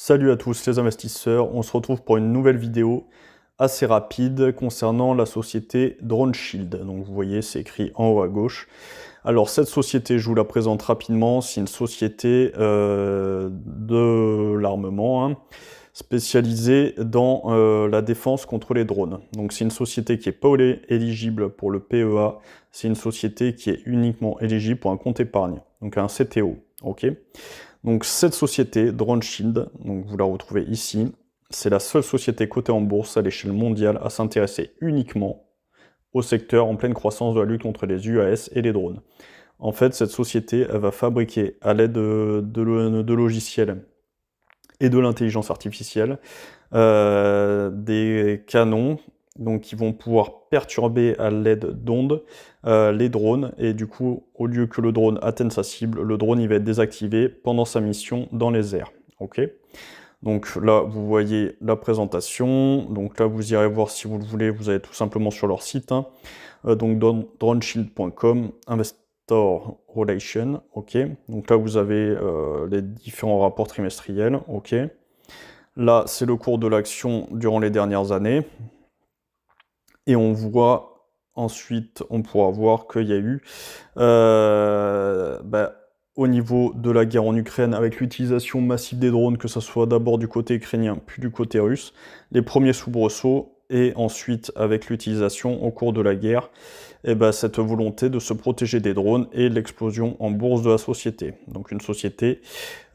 Salut à tous les investisseurs, on se retrouve pour une nouvelle vidéo assez rapide concernant la société DroneShield. Donc vous voyez, c'est écrit en haut à gauche. Alors cette société, je vous la présente rapidement, c'est une société de l'armement, hein, spécialisée dans la défense contre les drones. Donc c'est une société qui n'est pas éligible pour le PEA, c'est une société qui est uniquement éligible pour un compte épargne, donc un CTO. Ok. Donc cette société, DroneShield, donc vous la retrouvez ici, c'est la seule société cotée en bourse à l'échelle mondiale à s'intéresser uniquement au secteur en pleine croissance de la lutte contre les UAS et les drones. En fait, cette société, elle va fabriquer à l'aide de logiciels et de l'intelligence artificielle des canons donc, qui vont pouvoir perturber à l'aide d'ondes les drones, et du coup, au lieu que le drone atteigne sa cible, le drone il va être désactivé pendant sa mission dans les airs. Ok. Donc là, vous voyez la présentation. Donc là, vous irez voir si vous le voulez. Vous allez tout simplement sur leur site, hein. Donc droneshield.com, Investor Relation. Ok. Donc là, vous avez les différents rapports trimestriels. Ok. Là, c'est le cours de l'action durant les dernières années. Et on voit ensuite, on pourra voir qu'il y a eu, au niveau de la guerre en Ukraine, avec l'utilisation massive des drones, que ce soit d'abord du côté ukrainien, puis du côté russe, les premiers soubresauts, et ensuite avec l'utilisation au cours de la guerre, et cette volonté de se protéger des drones et l'explosion en bourse de la société. Donc une société,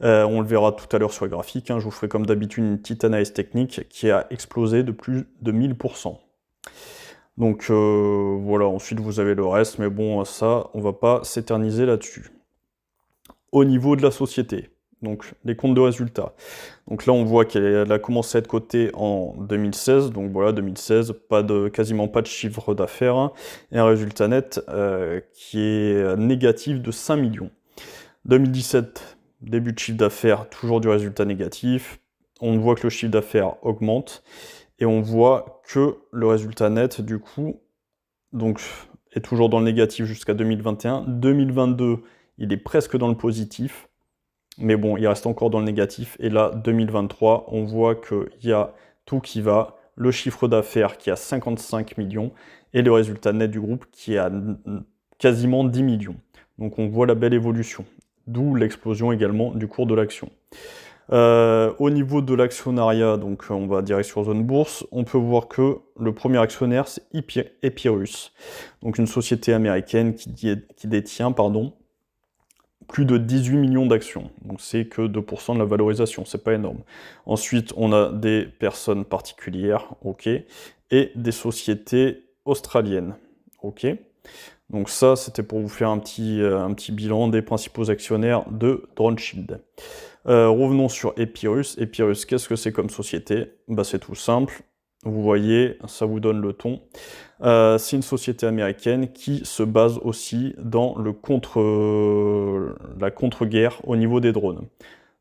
on le verra tout à l'heure sur le graphique, hein, je vous ferai comme d'habitude une petite analyse technique qui a explosé de plus de 1000%. Donc voilà, ensuite vous avez le reste, mais bon, ça, on va pas s'éterniser là-dessus. Au niveau de la société, donc les comptes de résultats. Donc là, on voit qu'elle a commencé à être cotée en 2016, donc voilà, 2016, quasiment pas de chiffre d'affaires, hein, et un résultat net qui est négatif de 5 millions. 2017, début de chiffre d'affaires, toujours du résultat négatif. On voit que le chiffre d'affaires augmente. Et on voit que le résultat net, du coup, donc, est toujours dans le négatif jusqu'à 2021. 2022, il est presque dans le positif. Mais bon, il reste encore dans le négatif. Et là, 2023, on voit qu'il y a tout qui va. Le chiffre d'affaires qui est à 55 millions et le résultat net du groupe qui est à quasiment 10 millions. Donc on voit la belle évolution. D'où l'explosion également du cours de l'action. Au niveau de l'actionnariat, donc on va direct sur Zone Bourse, on peut voir que le premier actionnaire c'est Epirus, donc une société américaine qui détient plus de 18 millions d'actions, donc c'est que 2% de la valorisation, c'est pas énorme. Ensuite, on a des personnes particulières, ok, et des sociétés australiennes, ok. Donc ça, c'était pour vous faire un petit bilan des principaux actionnaires de DroneShield. Revenons sur Epirus. Epirus, qu'est-ce que c'est comme société? C'est tout simple. Vous voyez, ça vous donne le ton. C'est une société américaine qui se base aussi dans la contre-guerre au niveau des drones.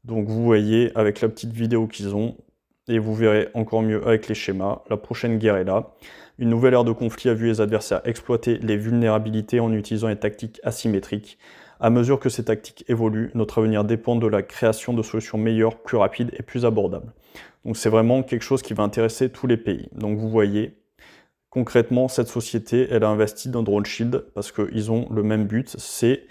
Donc vous voyez avec la petite vidéo qu'ils ont, et vous verrez encore mieux avec les schémas, la prochaine guerre est là. Une nouvelle ère de conflit a vu les adversaires exploiter les vulnérabilités en utilisant des tactiques asymétriques. À mesure que ces tactiques évoluent, notre avenir dépend de la création de solutions meilleures, plus rapides et plus abordables. Donc c'est vraiment quelque chose qui va intéresser tous les pays. Donc vous voyez, concrètement, cette société, elle a investi dans DroneShield parce qu'ils ont le même but, c'est,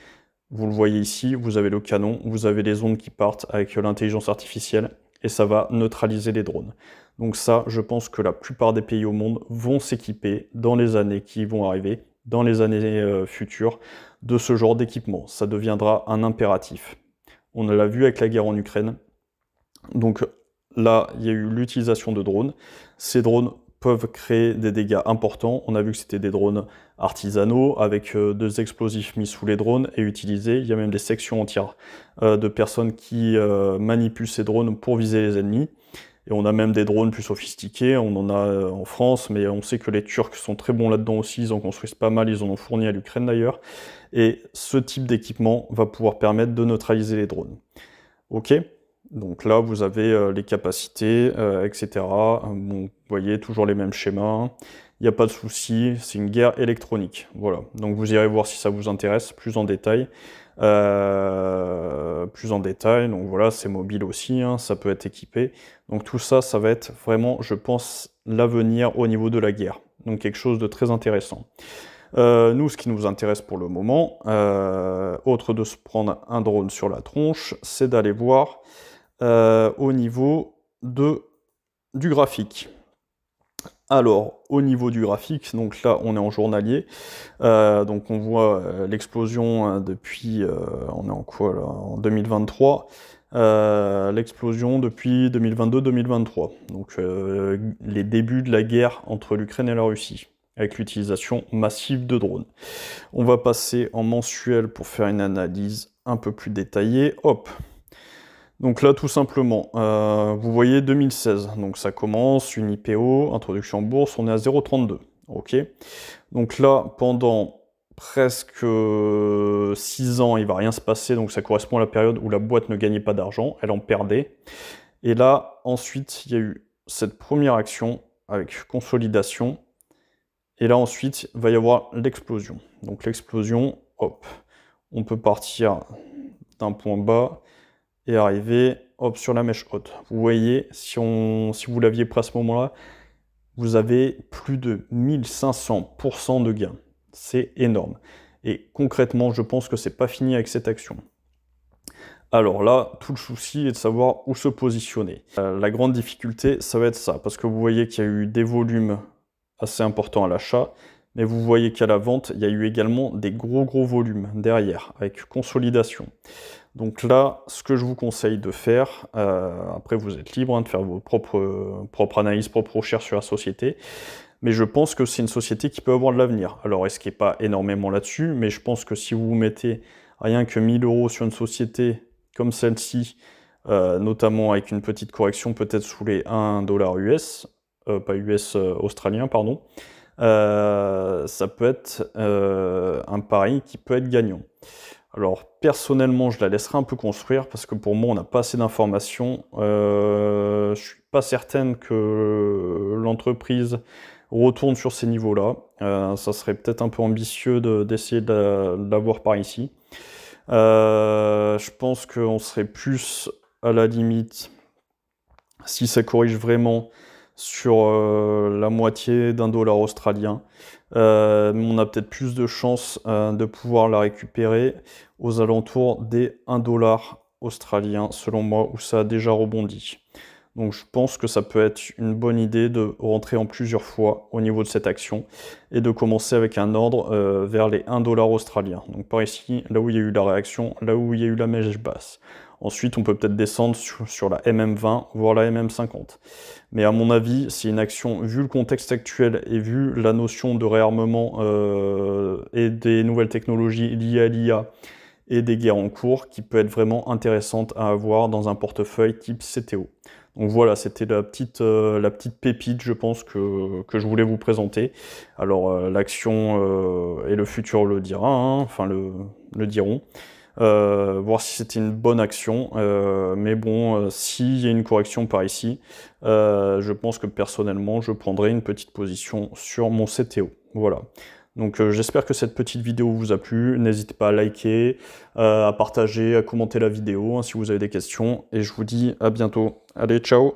vous le voyez ici, vous avez le canon, vous avez les ondes qui partent avec l'intelligence artificielle, et ça va neutraliser les drones. Donc ça, je pense que la plupart des pays au monde vont s'équiper dans les années qui vont arriver, dans les années futures, de ce genre d'équipement. Ça deviendra un impératif. On l'a vu avec la guerre en Ukraine. Donc là, il y a eu l'utilisation de drones. Ces drones peuvent créer des dégâts importants. On a vu que c'était des drones artisanaux avec des explosifs mis sous les drones et utilisés. Il y a même des sections entières de personnes qui manipulent ces drones pour viser les ennemis. Et on a même des drones plus sophistiqués, on en a en France, mais on sait que les Turcs sont très bons là-dedans aussi, ils en construisent pas mal, ils en ont fourni à l'Ukraine d'ailleurs. Et ce type d'équipement va pouvoir permettre de neutraliser les drones. Ok, donc là vous avez les capacités, etc. Bon, vous voyez, toujours les mêmes schémas, il n'y a pas de souci, c'est une guerre électronique. Voilà, donc vous irez voir si ça vous intéresse plus en détail. plus en détail. Donc voilà, c'est mobile aussi, hein, ça peut être équipé. Donc tout ça, ça va être vraiment, je pense, l'avenir au niveau de la guerre. Donc quelque chose de très intéressant. Nous, ce qui nous intéresse pour le moment, autre de se prendre un drone sur la tronche, c'est d'aller voir au niveau du graphique. Alors, au niveau du graphique, donc là, on est en journalier, donc on voit l'explosion depuis, on est en quoi là, en 2023, l'explosion depuis 2022-2023, donc les débuts de la guerre entre l'Ukraine et la Russie, avec l'utilisation massive de drones. On va passer en mensuel pour faire une analyse un peu plus détaillée. Hop. Donc là, tout simplement, vous voyez 2016, donc ça commence, une IPO, introduction en bourse, on est à 0,32, ok. Donc là, pendant presque 6 ans, il va rien se passer, donc ça correspond à la période où la boîte ne gagnait pas d'argent, elle en perdait. Et là, ensuite, il y a eu cette première action avec consolidation, et là, ensuite, il va y avoir l'explosion. Donc l'explosion, hop, on peut partir d'un point bas, et arriver hop, sur la mèche haute. Vous voyez, si vous l'aviez pris à ce moment-là, vous avez plus de 1500% de gain. C'est énorme. Et concrètement, je pense que c'est pas fini avec cette action. Alors là, tout le souci est de savoir où se positionner. La grande difficulté, ça va être ça, parce que vous voyez qu'il y a eu des volumes assez importants à l'achat, mais vous voyez qu'à la vente, il y a eu également des gros volumes derrière, avec consolidation. Donc là, ce que je vous conseille de faire, après vous êtes libre de faire vos propres analyses, propres recherches sur la société, mais je pense que c'est une société qui peut avoir de l'avenir. Alors, risquez pas énormément là-dessus, mais je pense que si vous vous mettez rien que 1000 € sur une société comme celle-ci, notamment avec une petite correction peut-être sous les 1 $ US, pas US, australien, pardon, ça peut être un pari qui peut être gagnant. Alors personnellement, je la laisserai un peu construire parce que pour moi, on n'a pas assez d'informations. Je suis pas certaine que l'entreprise retourne sur ces niveaux-là. Ça serait peut-être un peu ambitieux d'essayer de l'avoir par ici. Je pense qu'on serait plus à la limite, si ça corrige vraiment, sur la moitié d'un dollar australien. On a peut-être plus de chances de pouvoir la récupérer aux alentours des 1 $ australien, selon moi, où ça a déjà rebondi. Donc je pense que ça peut être une bonne idée de rentrer en plusieurs fois au niveau de cette action et de commencer avec un ordre vers les 1 $ australien. Donc par ici, là où il y a eu la réaction, là où il y a eu la mèche basse. Ensuite, on peut peut-être descendre sur la MM20, voire la MM50. Mais à mon avis, c'est une action, vu le contexte actuel et vu la notion de réarmement et des nouvelles technologies liées à l'IA et des guerres en cours, qui peut être vraiment intéressante à avoir dans un portefeuille type CTO. Donc voilà, c'était la petite pépite, je pense, que je voulais vous présenter. Alors l'action et le futur le dira, hein, enfin le diront. Voir si c'était une bonne action, mais bon, s'il y a une correction par ici, je pense que personnellement, je prendrai une petite position sur mon CTO. Voilà. Donc j'espère que cette petite vidéo vous a plu, n'hésitez pas à liker, à partager, à commenter la vidéo hein, si vous avez des questions, et je vous dis à bientôt. Allez, ciao!